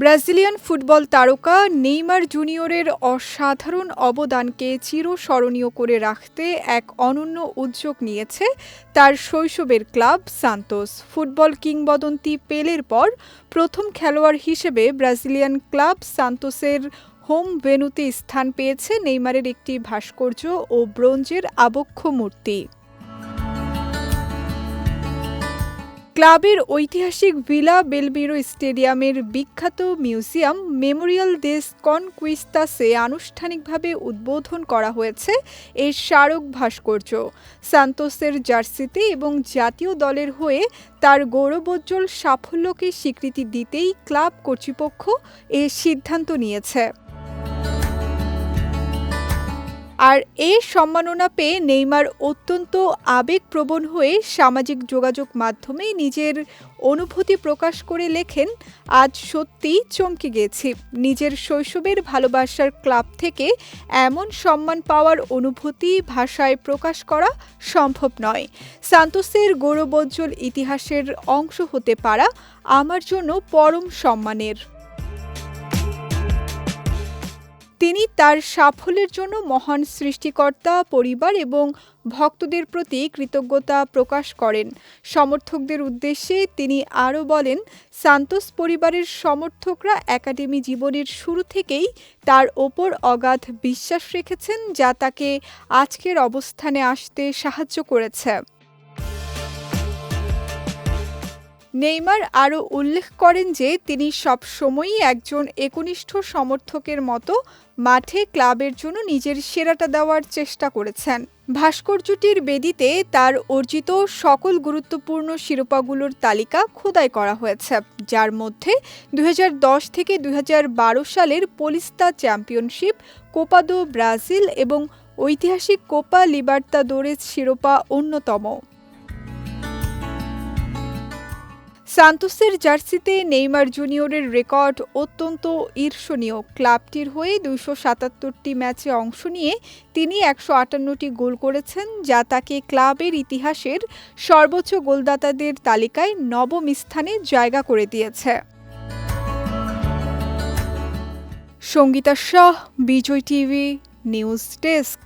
Brazilian football তারকা Neymar জুনিয়রের অসাধারণ অবদানকে চিরস্মরণীয় করে রাখতে এক অনন্য উদ্যোগ নিয়েছে তার শৈশবের ক্লাব সান্তোস। ফুটবল কিংবদন্তি পেলের পর প্রথম খেলোয়াড় হিসেবে ব্রাজিলিয়ান ক্লাব সান্তোসের হোম ভেন্যুতে স্থান পেয়েছে নেইমারের একটি ভাস্কর্য ও ব্রোঞ্জের আবক্ষ মূর্তি। ক্লাবের ঐতিহাসিক ভিলা বেলমিরো স্টেডিয়ামের বিখ্যাত মিউজিয়াম মেমোরিয়াল দেস কনকুইস্তাসে আনুষ্ঠানিকভাবে উদ্বোধন করা হয়েছে এই স্মারক ভাস্কর্য। সান্তোসের জার্সিতে এবং জাতীয় দলের হয়ে তার গৌরবোজ্জ্বল সাফল্যকে স্বীকৃতি দিতেই ক্লাব কর্তৃপক্ষ এ সিদ্ধান্ত নিয়েছে। আর এই সম্মাননা পেয়ে নেইমার অত্যন্ত আবেগপ্রবণ হয়ে সামাজিক যোগাযোগ মাধ্যমে নিজের অনুভূতি প্রকাশ করে লেখেন, আজ সত্যিই চমকে গেছি। নিজের শৈশবের ভালোবাসার ক্লাব থেকে এমন সম্মান পাওয়ার অনুভূতি ভাষায় প্রকাশ করা সম্ভব নয়। সান্তোসের গৌরবোজ্জ্বল ইতিহাসের অংশ হতে পারা আমার জন্য পরম সম্মানের। তিনি তার সাফল্যের জন্য মহান সৃষ্টিকর্তা, পরিবার এবং ভক্তদের প্রতি কৃতজ্ঞতা প্রকাশ করেন। সমর্থকদের উদ্দেশ্যে তিনি আরও বলেন, সান্তোস পরিবারের সমর্থকরা একাডেমি জীবনের শুরু থেকেই তার ওপর অগাধ বিশ্বাস রেখেছেন, যা তাকে আজকের অবস্থানে আসতে সাহায্য করেছে। নেইমার আরও উল্লেখ করেন যে তিনি সবসময়ই একজন একনিষ্ঠ সমর্থকের মতো মাঠে ক্লাবের জন্য নিজের সেরাটা দেওয়ার চেষ্টা করেছেন। ভাস্কর্যটির বেদিতে তার অর্জিত সকল গুরুত্বপূর্ণ শিরোপাগুলোর তালিকা খোদাই করা হয়েছে, যার মধ্যে 2010 থেকে 2012 সালের পলিস্তা চ্যাম্পিয়নশিপ, কোপা দো ব্রাজিল এবং ঐতিহাসিক কোপা লিবার্তাদোরেস শিরোপা অন্যতম। সান্তোসের জার্সিতে নেইমার জুনিয়রের রেকর্ড অত্যন্ত ঈর্ষণীয়। ক্লাবটির হয়ে 277টি ম্যাচে অংশ নিয়ে তিনি 158টি গোল করেছেন, যা তাকে ক্লাবের ইতিহাসের সর্বোচ্চ গোলদাতাদের তালিকায় নবম স্থানে জায়গা করে দিয়েছে। সঙ্গীতা শাহ, বিজয় টিভি নিউজ ডেস্ক।